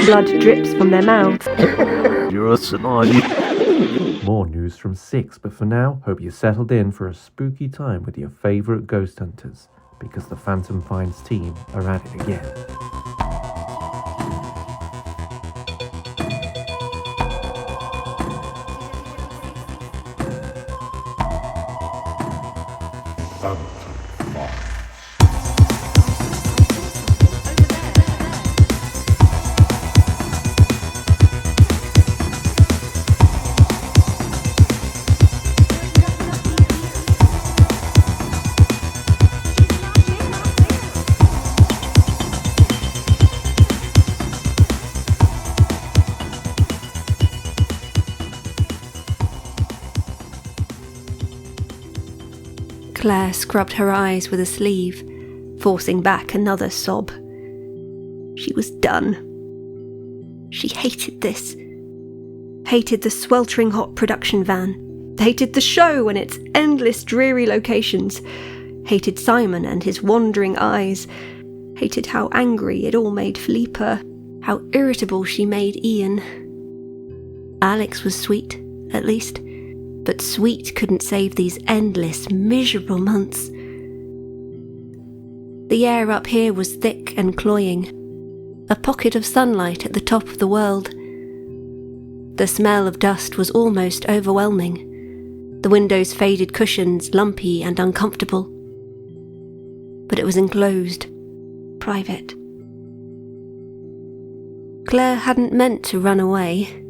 Blood drips from their mouths. You're a Sonali. More news from 6, but for now, hope you settled in for a spooky time with your favourite ghost hunters, because the Phantom Finds team are at it again. Claire scrubbed her eyes with a sleeve, forcing back another sob. She was done. She hated this. Hated the sweltering hot production van. Hated the show and its endless dreary locations. Hated Simon and his wandering eyes. Hated how angry it all made Philippa. How irritable she made Ian. Alex was sweet, at least. But sweet couldn't save these endless, miserable months. The air up here was thick and cloying, a pocket of sunlight at the top of the world. The smell of dust was almost overwhelming, the window's faded cushions lumpy and uncomfortable. But it was enclosed, private. Claire hadn't meant to run away.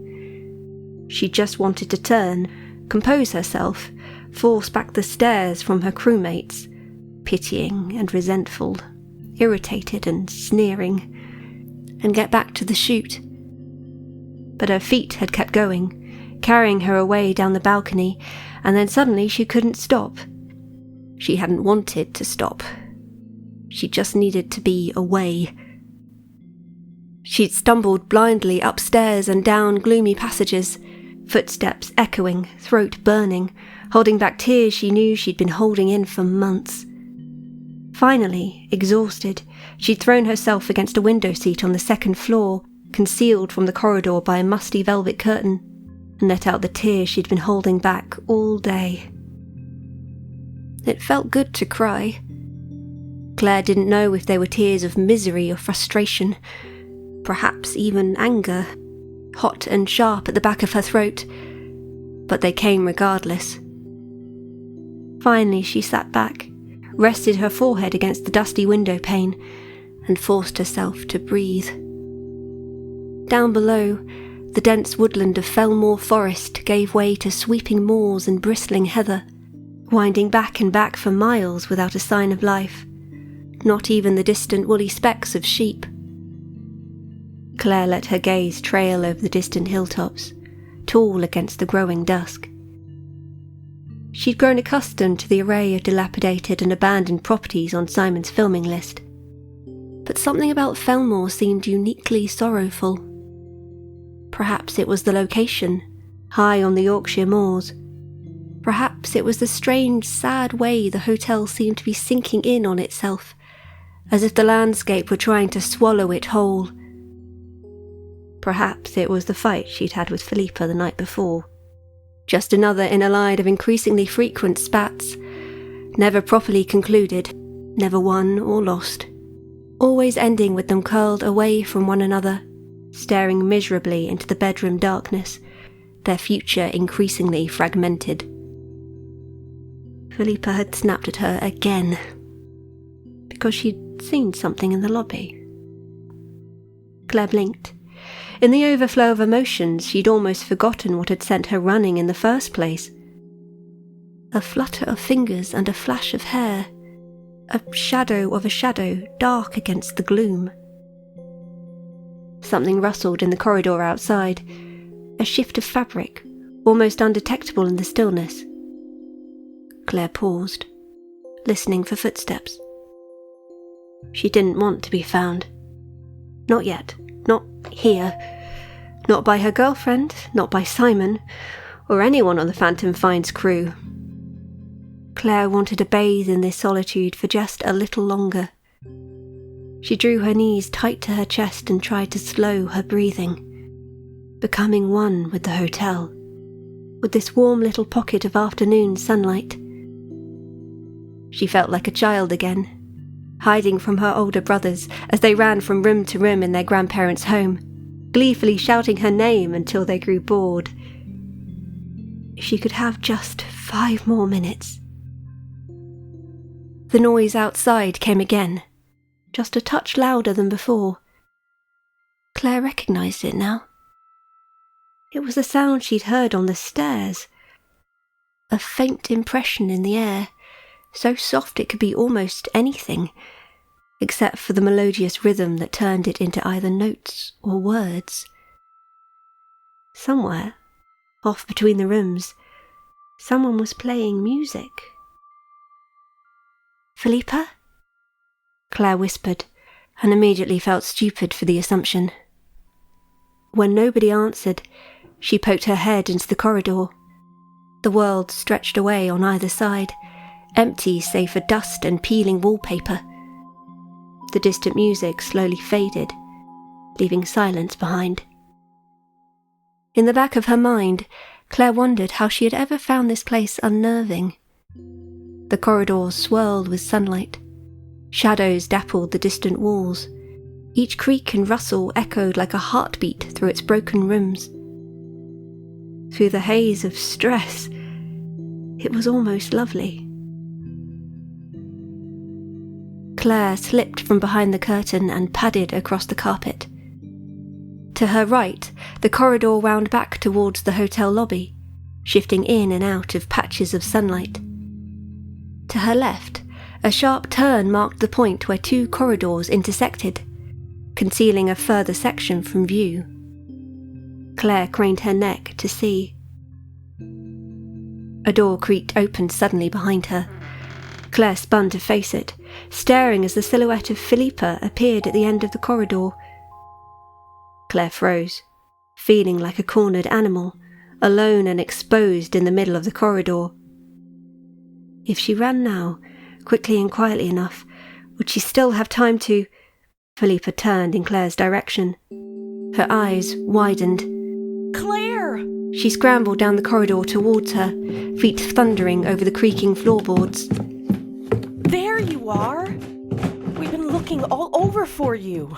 She just wanted to turn, compose herself, force back the stares from her crewmates, pitying and resentful, irritated and sneering, and get back to the chute. But her feet had kept going, carrying her away down the balcony, and then suddenly she couldn't stop. She hadn't wanted to stop. She just needed to be away. She'd stumbled blindly upstairs and down gloomy passages, footsteps echoing, throat burning, holding back tears she knew she'd been holding in for months. Finally, exhausted, she'd thrown herself against a window seat on the second floor, concealed from the corridor by a musty velvet curtain, and let out the tears she'd been holding back all day. It felt good to cry. Claire didn't know if they were tears of misery or frustration, perhaps even anger, hot and sharp at the back of her throat, but they came regardless. Finally she sat back, rested her forehead against the dusty window pane, and forced herself to breathe. Down below, the dense woodland of Felmore Forest gave way to sweeping moors and bristling heather, winding back and back for miles without a sign of life, not even the distant woolly specks of sheep. Claire let her gaze trail over the distant hilltops, tall against the growing dusk. She'd grown accustomed to the array of dilapidated and abandoned properties on Simon's filming list, but something about Felmore seemed uniquely sorrowful. Perhaps it was the location, high on the Yorkshire moors. Perhaps it was the strange, sad way the hotel seemed to be sinking in on itself, as if the landscape were trying to swallow it whole. Perhaps it was the fight she'd had with Philippa the night before. Just another in a line of increasingly frequent spats, never properly concluded, never won or lost, always ending with them curled away from one another, staring miserably into the bedroom darkness, their future increasingly fragmented. Philippa had snapped at her again, because she'd seen something in the lobby. Claire blinked. In the overflow of emotions, she'd almost forgotten what had sent her running in the first place. A flutter of fingers and a flash of hair, a shadow of a shadow dark against the gloom. Something rustled in the corridor outside, a shift of fabric, almost undetectable in the stillness. Claire paused, listening for footsteps. She didn't want to be found. Not yet. Not here. Not by her girlfriend, not by Simon, or anyone on the Phantom Finds crew. Claire wanted to bathe in this solitude for just a little longer. She drew her knees tight to her chest and tried to slow her breathing, becoming one with the hotel, with this warm little pocket of afternoon sunlight. She felt like a child again, hiding from her older brothers as they ran from room to room in their grandparents' home, gleefully shouting her name until they grew bored. If she could have just 5 more minutes. The noise outside came again, just a touch louder than before. Claire recognised it now. It was the sound she'd heard on the stairs. A faint impression in the air, so soft it could be almost anything, except for the melodious rhythm that turned it into either notes or words. Somewhere, off between the rooms, someone was playing music. "Philippa?" Claire whispered, and immediately felt stupid for the assumption. When nobody answered, she poked her head into the corridor. The world stretched away on either side, empty save for dust and peeling wallpaper. The distant music slowly faded, leaving silence behind. In the back of her mind, Claire wondered how she had ever found this place unnerving. The corridors swirled with sunlight. Shadows dappled the distant walls. Each creak and rustle echoed like a heartbeat through its broken rooms. Through the haze of stress, it was almost lovely. Claire slipped from behind the curtain and padded across the carpet. To her right, the corridor wound back towards the hotel lobby, shifting in and out of patches of sunlight. To her left, a sharp turn marked the point where 2 corridors intersected, concealing a further section from view. Claire craned her neck to see. A door creaked open suddenly behind her. Claire spun to face it, staring as the silhouette of Philippa appeared at the end of the corridor. Claire froze, feeling like a cornered animal, alone and exposed in the middle of the corridor. If she ran now, quickly and quietly enough, would she still have time to... Philippa turned in Claire's direction. Her eyes widened. "Claire!" She scrambled down the corridor towards her, feet thundering over the creaking floorboards. "There you are! We've been looking all over for you."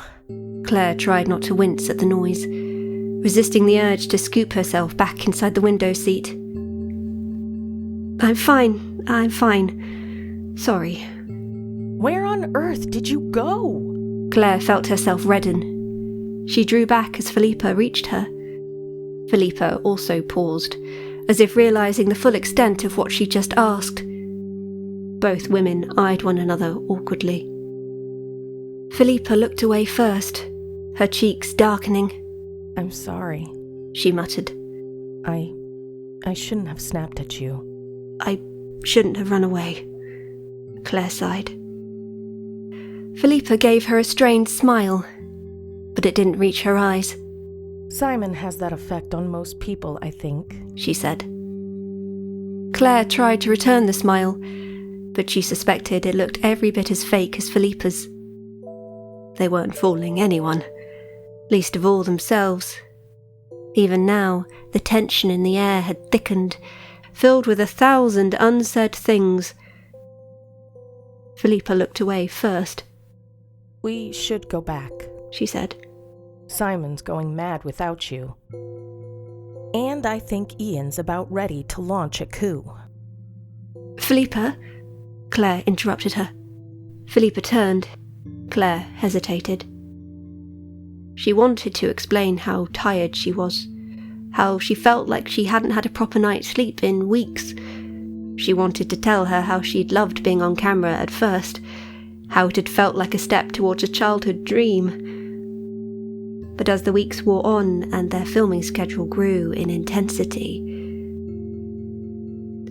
Claire tried not to wince at the noise, resisting the urge to scoop herself back inside the window seat. I'm fine. Sorry." "Where on earth did you go?" Claire felt herself redden. She drew back as Philippa reached her. Philippa also paused, as if realising the full extent of what she'd just asked. Both women eyed one another awkwardly. Philippa looked away first, her cheeks darkening. "I'm sorry," she muttered. I shouldn't have snapped at you." I shouldn't have run away," Claire sighed. Philippa gave her a strained smile, but it didn't reach her eyes. "Simon has that effect on most people, I think," she said. Claire tried to return the smile, but she suspected it looked every bit as fake as Philippa's. They weren't fooling anyone, least of all themselves. Even now, the tension in the air had thickened, filled with 1,000 unsaid things. Philippa looked away first. "We should go back," she said. "Simon's going mad without you. And I think Ian's about ready to launch a coup." "Philippa?" Claire interrupted her. Philippa turned. Claire hesitated. She wanted to explain how tired she was, how she felt like she hadn't had a proper night's sleep in weeks. She wanted to tell her how she'd loved being on camera at first, how it had felt like a step towards a childhood dream. But as the weeks wore on and their filming schedule grew in intensity,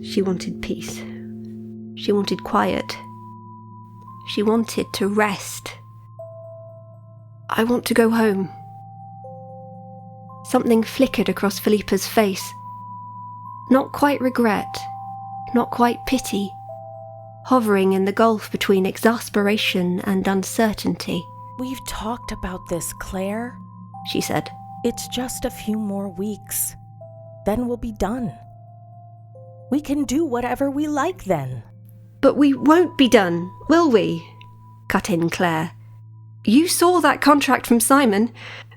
she wanted peace. She wanted quiet. She wanted to rest. "I want to go home." Something flickered across Philippa's face. Not quite regret, not quite pity, hovering in the gulf between exasperation and uncertainty. We've talked about this, Claire. she said. It's just a few more weeks. Then we'll be done. We can do whatever we like then. But we won't be done, will we? Cut in Claire. You saw that contract from Simon.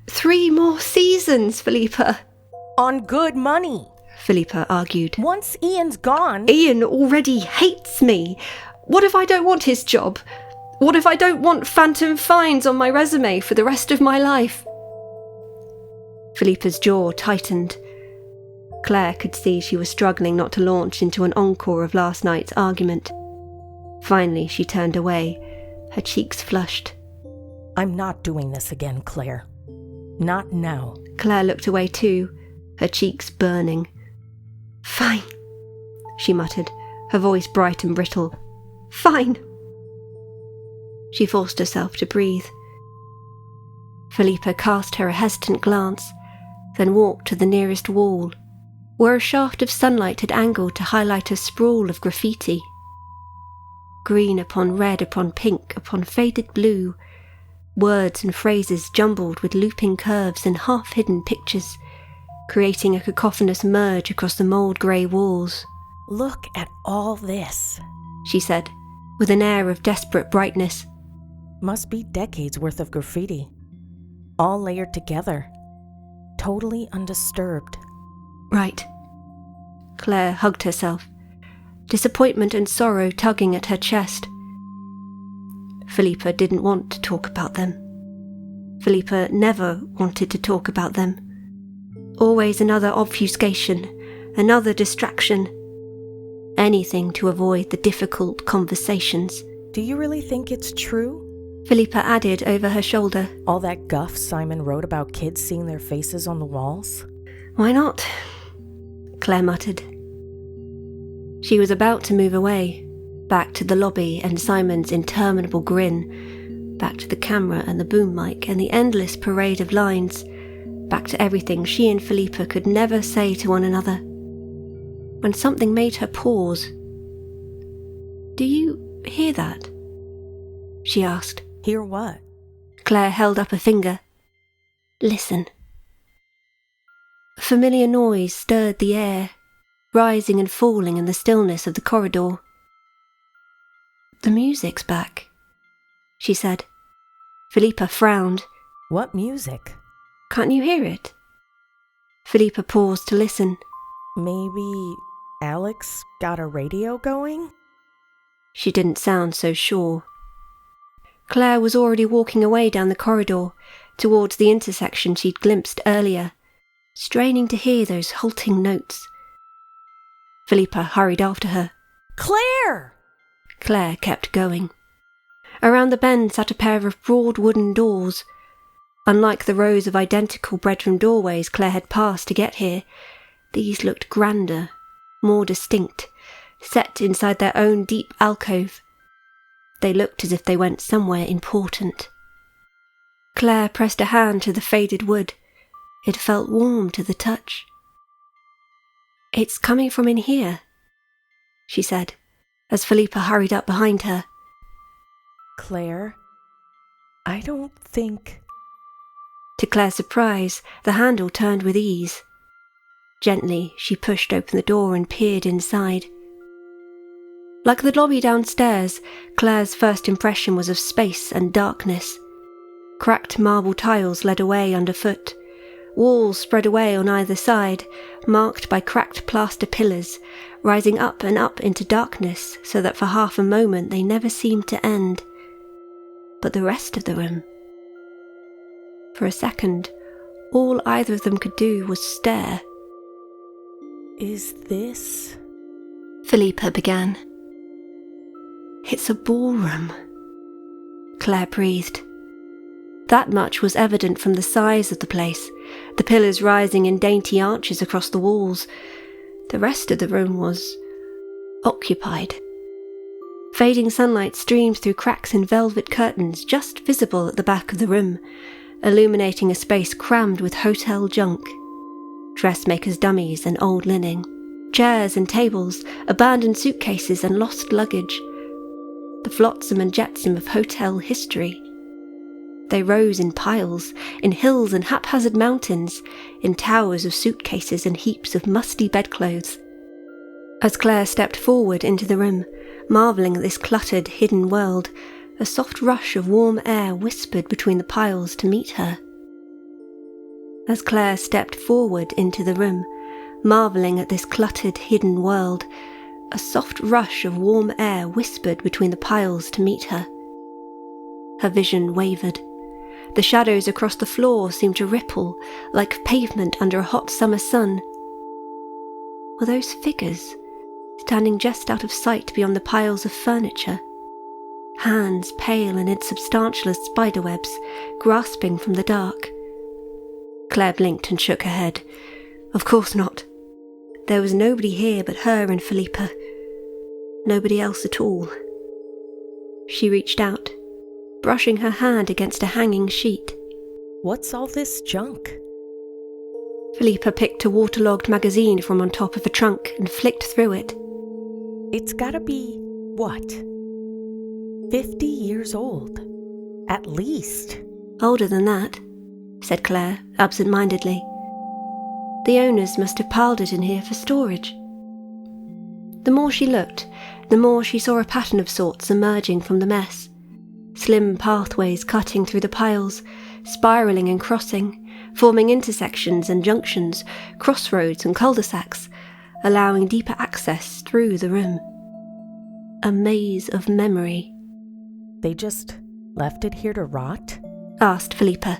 3 more seasons, Philippa. On good money. Philippa argued. Once Ian's gone... Ian already hates me. What if I don't want his job? What if I don't want phantom fines on my resume for the rest of my life? Philippa's jaw tightened. Claire could see she was struggling not to launch into an encore of last night's argument. Finally, she turned away, her cheeks flushed. I'm not doing this again, Claire. Not now. Claire looked away too, her cheeks burning. Fine, she muttered, her voice bright and brittle. Fine. She forced herself to breathe. Philippa cast her a hesitant glance, then walked to the nearest wall, where a shaft of sunlight had angled to highlight a sprawl of graffiti. Green upon red upon pink upon faded blue, words and phrases jumbled with looping curves and half-hidden pictures, creating a cacophonous merge across the mould-grey walls. Look at all this, she said, with an air of desperate brightness. Must be decades worth of graffiti. All layered together. Totally undisturbed. Right. Claire hugged herself, disappointment and sorrow tugging at her chest. Philippa didn't want to talk about them. Philippa never wanted to talk about them. Always another obfuscation, another distraction. Anything to avoid the difficult conversations. Do you really think it's true? Philippa added over her shoulder. All that guff Simon wrote about kids seeing their faces on the walls? Why not? Claire muttered. She was about to move away, back to the lobby and Simon's interminable grin, back to the camera and the boom mic and the endless parade of lines, back to everything she and Philippa could never say to one another, when something made her pause. Do you hear that? She asked. Hear what? Claire held up a finger. Listen. A familiar noise stirred the air, rising and falling in the stillness of the corridor. The music's back, she said. Philippa frowned. What music? Can't you hear it? Philippa paused to listen. Maybe Alex got a radio going? She didn't sound so sure. Claire was already walking away down the corridor, towards the intersection she'd glimpsed earlier, straining to hear those halting notes. Philippa hurried after her. Claire! Claire kept going. Around the bend sat a pair of broad wooden doors. Unlike the rows of identical bedroom doorways Claire had passed to get here, these looked grander, more distinct, set inside their own deep alcove. They looked as if they went somewhere important. Claire pressed a hand to the faded wood. It felt warm to the touch. It's coming from in here, she said, as Philippa hurried up behind her. Claire, I don't think... To Claire's surprise, the handle turned with ease. Gently, she pushed open the door and peered inside. Like the lobby downstairs, Claire's first impression was of space and darkness. Cracked marble tiles led away underfoot. Walls spread away on either side, marked by cracked plaster pillars, rising up and up into darkness so that for half a moment they never seemed to end. But the rest of the room... For a second, all either of them could do was stare. Is this... Philippa began. It's a ballroom, Claire breathed. That much was evident from the size of the place, the pillars rising in dainty arches across the walls. The rest of the room was occupied. Fading sunlight streamed through cracks in velvet curtains just visible at the back of the room, illuminating a space crammed with hotel junk. Dressmakers' dummies and old linen, chairs and tables, abandoned suitcases and lost luggage. The flotsam and jetsam of hotel history. They rose in piles, in hills and haphazard mountains, in towers of suitcases and heaps of musty bedclothes. As Claire stepped forward into the room, marvelling at this cluttered, hidden world, a soft rush of warm air whispered between the piles to meet her. As Claire stepped forward into the room, marvelling at this cluttered, hidden world, a soft rush of warm air whispered between the piles to meet her. Her vision wavered. The shadows across the floor seemed to ripple, like pavement under a hot summer sun. Were those figures, standing just out of sight beyond the piles of furniture? Hands pale and insubstantial as spiderwebs, grasping from the dark. Claire blinked and shook her head. Of course not. There was nobody here but her and Philippa. Nobody else at all. She reached out, brushing her hand against a hanging sheet. What's all this junk? Philippa picked a waterlogged magazine from on top of a trunk and flicked through it. It's gotta be, what? 50 years old. At least. Older than that, said Claire, absent-mindedly. The owners must have piled it in here for storage. The more she looked, the more she saw a pattern of sorts emerging from the mess. Slim pathways cutting through the piles, spiralling and crossing, forming intersections and junctions, crossroads and cul-de-sacs, allowing deeper access through the room. A maze of memory. They just left it here to rot? Asked Philippa.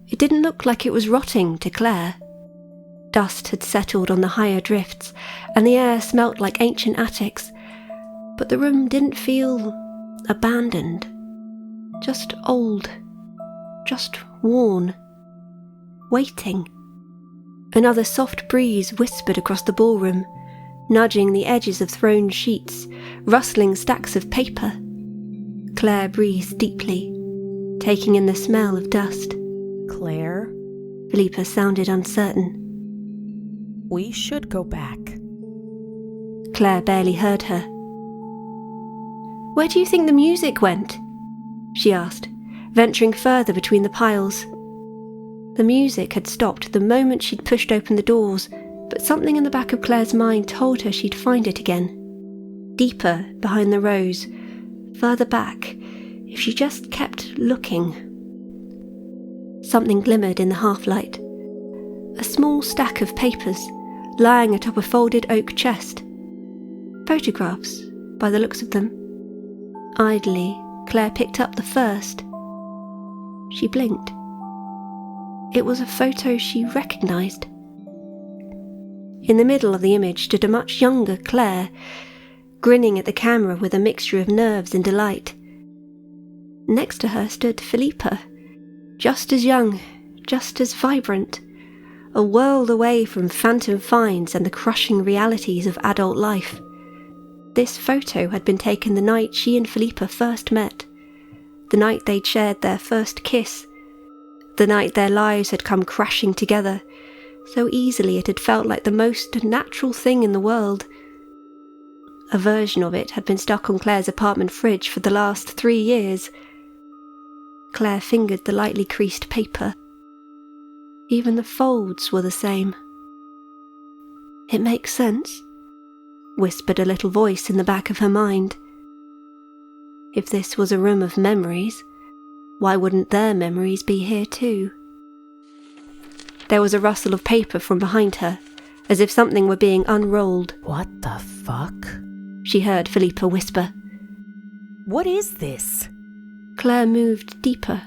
It didn't look like it was rotting to Claire. Dust had settled on the higher drifts, and the air smelt like ancient attics, but the room didn't feel abandoned. Just old. Just worn. Waiting. Another soft breeze whispered across the ballroom, nudging the edges of thrown sheets, rustling stacks of paper. Claire breathed deeply, taking in the smell of dust. Claire? Philippa sounded uncertain. We should go back. Claire barely heard her. Where do you think the music went? She asked, venturing further between the piles. The music had stopped the moment she'd pushed open the doors, but something in the back of Claire's mind told her she'd find it again. Deeper behind the rows, further back, if she just kept looking. Something glimmered in the half-light. A small stack of papers, lying atop a folded oak chest. Photographs, by the looks of them. Idly, Claire picked up the first. She blinked. It was a photo she recognised. In the middle of the image stood a much younger Claire, grinning at the camera with a mixture of nerves and delight. Next to her stood Philippa, just as young, just as vibrant, a world away from phantom finds and the crushing realities of adult life. This photo had been taken the night she and Philippa first met, the night they'd shared their first kiss, the night their lives had come crashing together, so easily it had felt like the most natural thing in the world. A version of it had been stuck on Claire's apartment fridge for the last 3 years. Claire fingered the lightly creased paper. Even the folds were the same. It makes sense, whispered a little voice in the back of her mind. If this was a room of memories, why wouldn't their memories be here too? There was a rustle of paper from behind her, as if something were being unrolled. What the fuck? She heard Philippa whisper. What is this? Claire moved deeper,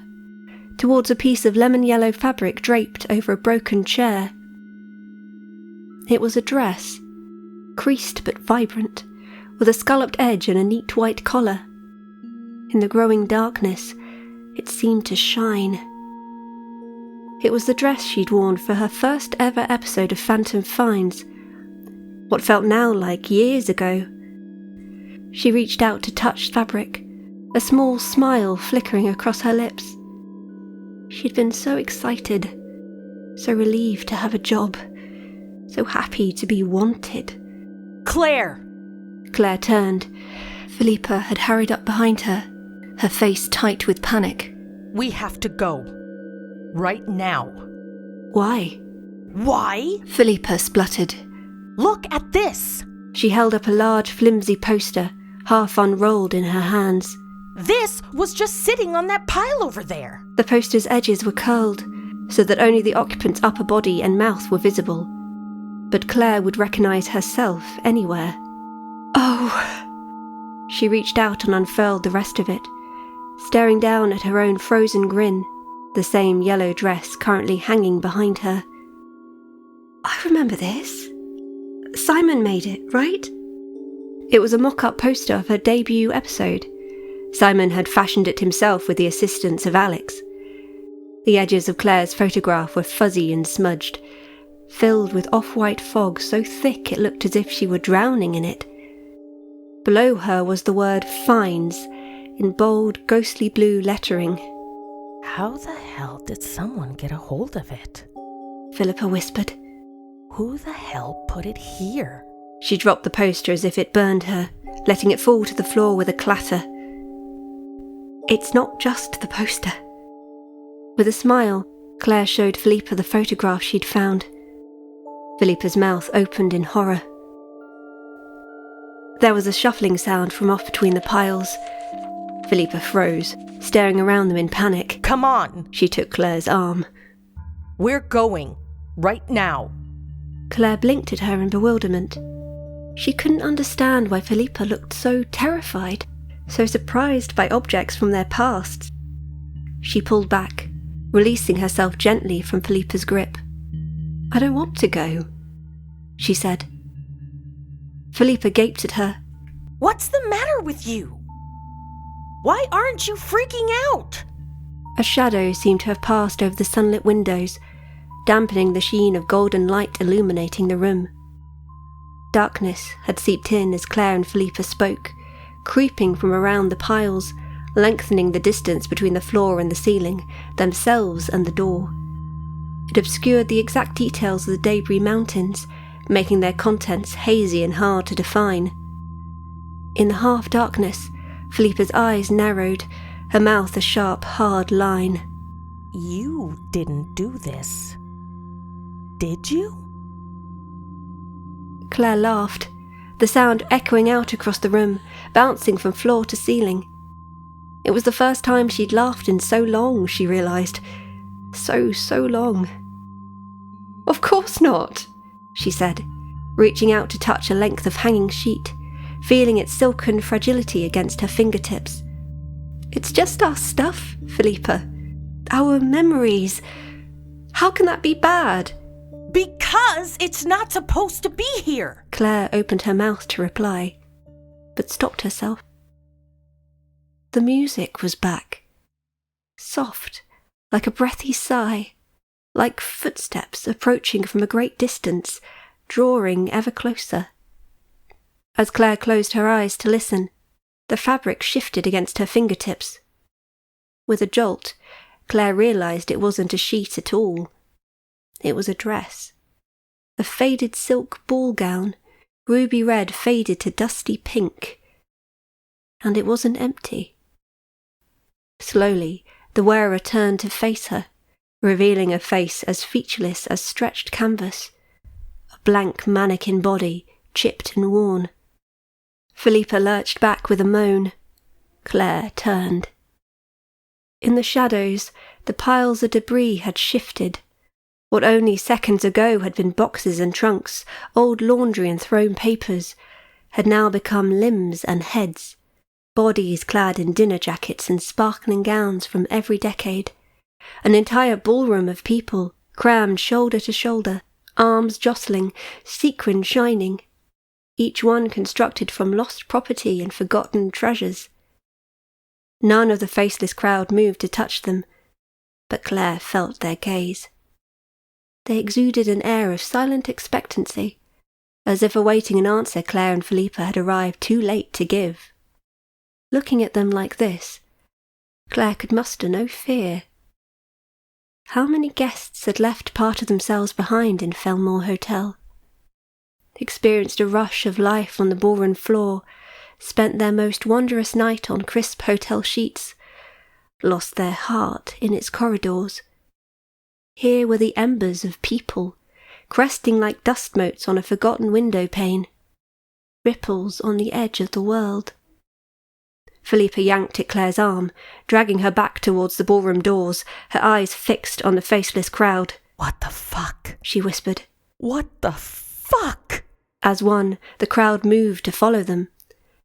towards a piece of lemon-yellow fabric draped over a broken chair. It was a dress, creased but vibrant, with a scalloped edge and a neat white collar. In the growing darkness, it seemed to shine. It was the dress she'd worn for her first ever episode of Phantom Finds, what felt now like years ago. She reached out to touch fabric, a small smile flickering across her lips. She'd been so excited, so relieved to have a job, so happy to be wanted. Claire! Claire turned. Philippa had hurried up behind her, her face tight with panic. We have to go. Right now. Why? Why? Philippa spluttered. Look at this! She held up a large, flimsy poster, half unrolled in her hands. This was just sitting on that pile over there. The poster's edges were curled, so that only the occupant's upper body and mouth were visible. But Claire would recognise herself anywhere. Oh! She reached out and unfurled the rest of it, staring down at her own frozen grin, the same yellow dress currently hanging behind her. I remember this. Simon made it, right? It was a mock-up poster of her debut episode. Simon had fashioned it himself with the assistance of Alex. The edges of Claire's photograph were fuzzy and smudged, filled with off-white fog so thick it looked as if she were drowning in it. Below her was the word Fines in bold, ghostly blue lettering. How the hell did someone get a hold of it? Philippa whispered. Who the hell put it here? She dropped the poster as if it burned her, letting it fall to the floor with a clatter. It's not just the poster. With a smile, Claire showed Philippa the photograph she'd found. Philippa's mouth opened in horror. There was a shuffling sound from off between the piles. Philippa froze, staring around them in panic. Come on! She took Claire's arm. We're going. Right now. Claire blinked at her in bewilderment. She couldn't understand why Philippa looked so terrified, so surprised by objects from their pasts. She pulled back, releasing herself gently from Philippa's grip. I don't want to go, she said. Philippa gaped at her. What's the matter with you? Why aren't you freaking out? A shadow seemed to have passed over the sunlit windows, dampening the sheen of golden light illuminating the room. Darkness had seeped in as Claire and Philippa spoke, creeping from around the piles, lengthening the distance between the floor and the ceiling, themselves and the door. It obscured the exact details of the debris mountains, making their contents hazy and hard to define. In the half-darkness, Philippa's eyes narrowed, her mouth a sharp, hard line. You didn't do this, did you? Claire laughed, the sound echoing out across the room, bouncing from floor to ceiling. It was the first time she'd laughed in so long, she realised. So long. Of course not, she said, reaching out to touch a length of hanging sheet, feeling its silken fragility against her fingertips. It's just our stuff, Philippa. Our memories. How can that be bad? Because it's not supposed to be here. Claire opened her mouth to reply, but stopped herself. The music was back. Soft, like a breathy sigh, like footsteps approaching from a great distance, drawing ever closer. As Claire closed her eyes to listen, the fabric shifted against her fingertips. With a jolt, Claire realised it wasn't a sheet at all. It was a dress. A faded silk ball gown, ruby red faded to dusty pink. And it wasn't empty. Slowly, the wearer turned to face her, revealing a face as featureless as stretched canvas. A blank mannequin body, chipped and worn. Philippa lurched back with a moan. Claire turned. In the shadows, the piles of debris had shifted. What only seconds ago had been boxes and trunks, old laundry and thrown papers, had now become limbs and heads, bodies clad in dinner jackets and sparkling gowns from every decade. An entire ballroom of people, crammed shoulder to shoulder, arms jostling, sequin shining, each one constructed from lost property and forgotten treasures. None of the faceless crowd moved to touch them, but Claire felt their gaze. They exuded an air of silent expectancy, as if awaiting an answer Claire and Philippa had arrived too late to give. Looking at them like this, Claire could muster no fear. How many guests had left part of themselves behind in Felmore Hotel? Experienced a rush of life on the ballroom floor, spent their most wondrous night on crisp hotel sheets, lost their heart in its corridors. Here were the embers of people, cresting like dust motes on a forgotten window pane, ripples on the edge of the world. Philippa yanked at Claire's arm, dragging her back towards the ballroom doors, her eyes fixed on the faceless crowd. "What the fuck?" she whispered. "What the fuck?" As one, the crowd moved to follow them.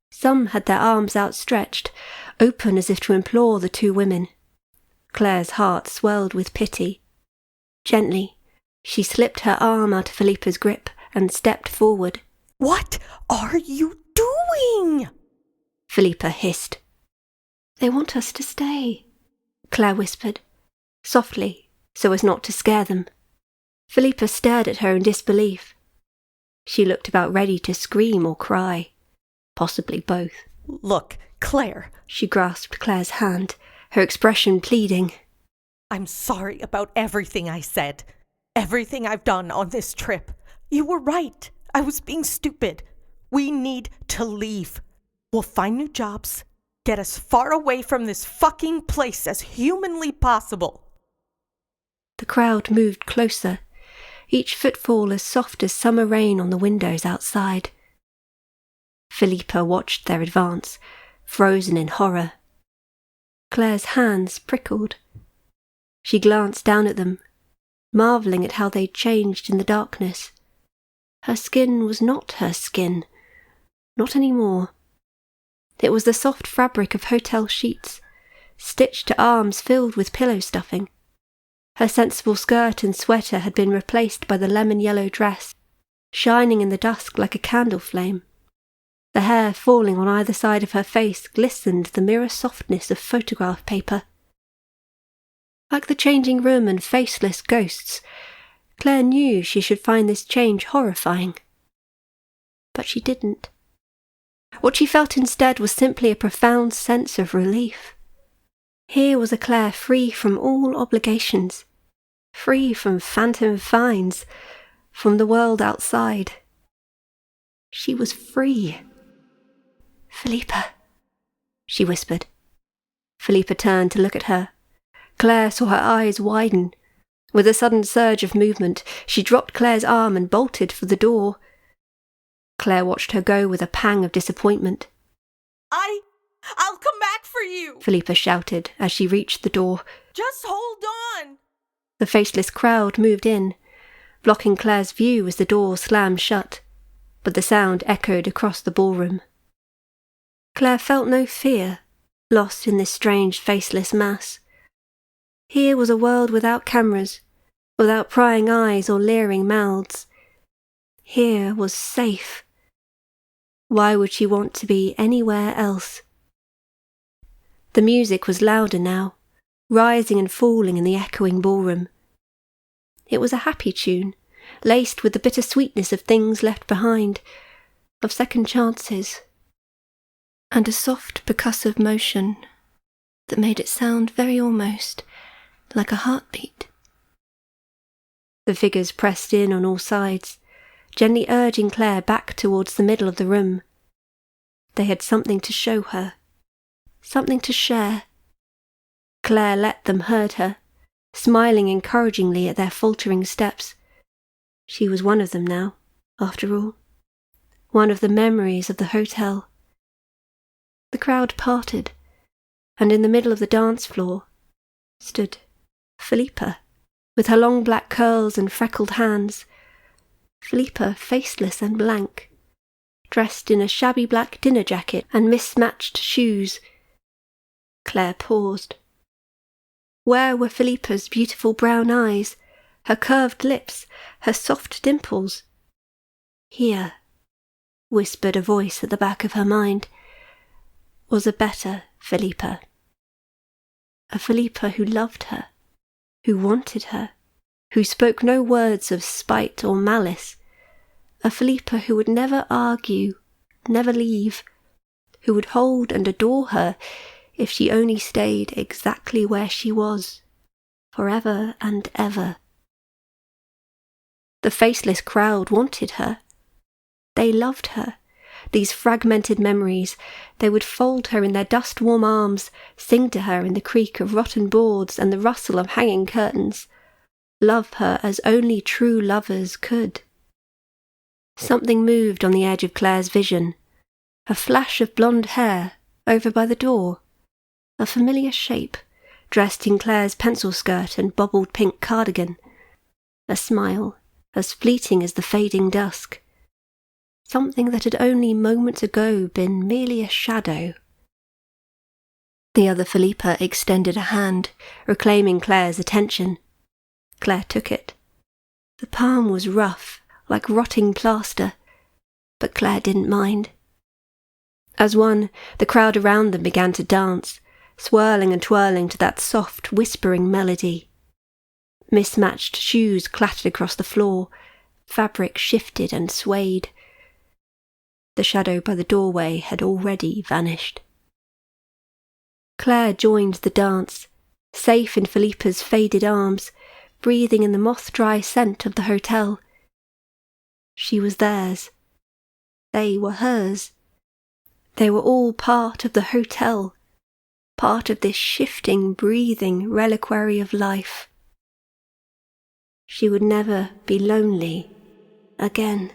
Some had their arms outstretched, open as if to implore the two women. Claire's heart swelled with pity. Gently, she slipped her arm out of Philippa's grip and stepped forward. "What are you doing?" Philippa hissed. "They want us to stay," Claire whispered, softly, so as not to scare them. Philippa stared at her in disbelief. She looked about ready to scream or cry, possibly both. "Look, Claire." She grasped Claire's hand, her expression pleading. "I'm sorry about everything I said. Everything I've done on this trip. You were right. I was being stupid. We need to leave. We'll find new jobs. Get as far away from this fucking place as humanly possible." The crowd moved closer, each footfall as soft as summer rain on the windows outside. Philippa watched their advance, frozen in horror. Claire's hands prickled. She glanced down at them, marvelling at how they'd changed in the darkness. Her skin was not her skin, not anymore. It was the soft fabric of hotel sheets, stitched to arms filled with pillow stuffing. Her sensible skirt and sweater had been replaced by the lemon-yellow dress, shining in the dusk like a candle flame. The hair falling on either side of her face glistened the mirror softness of photograph paper. Like the changing room and faceless ghosts, Claire knew she should find this change horrifying. But she didn't. What she felt instead was simply a profound sense of relief. Here was a Claire free from all obligations, free from phantom fines, from the world outside. She was free. "Philippa," she whispered. Philippa turned to look at her. Claire saw her eyes widen. With a sudden surge of movement, she dropped Claire's arm and bolted for the door. Claire watched her go with a pang of disappointment. I'll come back for you," Philippa shouted as she reached the door. "Just hold on." The faceless crowd moved in, blocking Claire's view as the door slammed shut, but the sound echoed across the ballroom. Claire felt no fear, lost in this strange faceless mass. Here was a world without cameras, without prying eyes or leering mouths. Here was safe. Why would she want to be anywhere else? The music was louder now, rising and falling in the echoing ballroom. It was a happy tune, laced with the bitter sweetness of things left behind, of second chances, and a soft percussive motion that made it sound very almost like a heartbeat. The figures pressed in on all sides, gently urging Claire back towards the middle of the room. They had something to show her, something to share. Claire let them herd her, smiling encouragingly at their faltering steps. She was one of them now, after all, one of the memories of the hotel. The crowd parted, and in the middle of the dance floor stood Philippa, with her long black curls and freckled hands. Philippa faceless and blank, dressed in a shabby black dinner jacket and mismatched shoes. Claire paused. Where were Philippa's beautiful brown eyes, her curved lips, her soft dimples? Here, whispered a voice at the back of her mind, was a better Philippa. A Philippa who loved her, who wanted her, who spoke no words of spite or malice. A Philippa who would never argue, never leave, who would hold and adore her if she only stayed exactly where she was, forever and ever. The faceless crowd wanted her. They loved her. these fragmented memories, they would fold her in their dust-warm arms, sing to her in the creak of rotten boards and the rustle of hanging curtains, love her as only true lovers could. Something moved on the edge of Claire's vision, a flash of blonde hair over by the door, a familiar shape, dressed in Claire's pencil skirt and bobbled pink cardigan, a smile as fleeting as the fading dusk, something that had only moments ago been merely a shadow. The other Philippa extended a hand, reclaiming Claire's attention. Claire took it. The palm was rough, like rotting plaster, but Claire didn't mind. As one, the crowd around them began to dance, swirling and twirling to that soft, whispering melody. Mismatched shoes clattered across the floor, fabric shifted and swayed. The shadow by the doorway had already vanished. Claire joined the dance, safe in Philippa's faded arms, breathing in the moth-dry scent of the hotel. She was theirs. They were hers. They were all part of the hotel, part of this shifting, breathing reliquary of life. She would never be lonely again.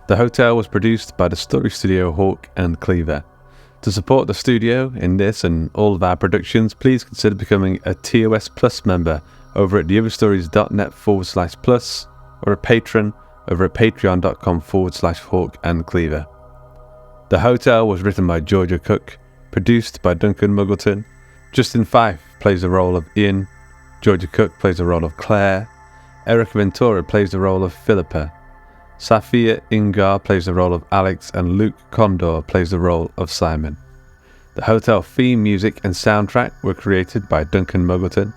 The Hotel was produced by the story studio Hawk Cleaver. To support the studio in this and all of our productions, please consider becoming a TOS Plus member over at theotherstories.net/plus or a patron over at patreon.com/Hawk Cleaver. The Hotel was written by Georgia Cook, produced by Duncan Muggleton. Justin Fife plays the role of Ian, Georgia Cook plays the role of Claire, Erica Ventura plays the role of Philippa, Safia Ingar plays the role of Alex, and Luke Condor plays the role of Simon. The Hotel theme music and soundtrack were created by Duncan Muggleton,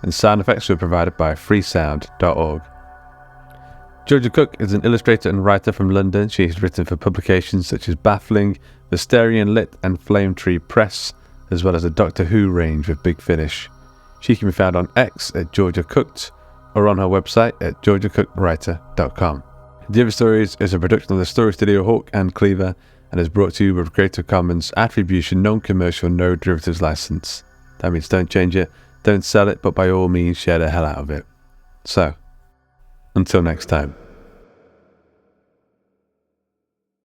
and sound effects were provided by freesound.org. Georgia Cook is an illustrator and writer from London. She has written for publications such as Baffling, Visterian Lit and Flame Tree Press, as well as a Doctor Who range with Big Finish. She can be found on X at Georgia Cooked or on her website at georgiacookwriter.com. The Other Stories is a production of the story studio Hawk Cleaver and is brought to you with Creative Commons Attribution Non-Commercial No Derivatives License. That means don't change it, don't sell it, but by all means share the hell out of it. So, until next time.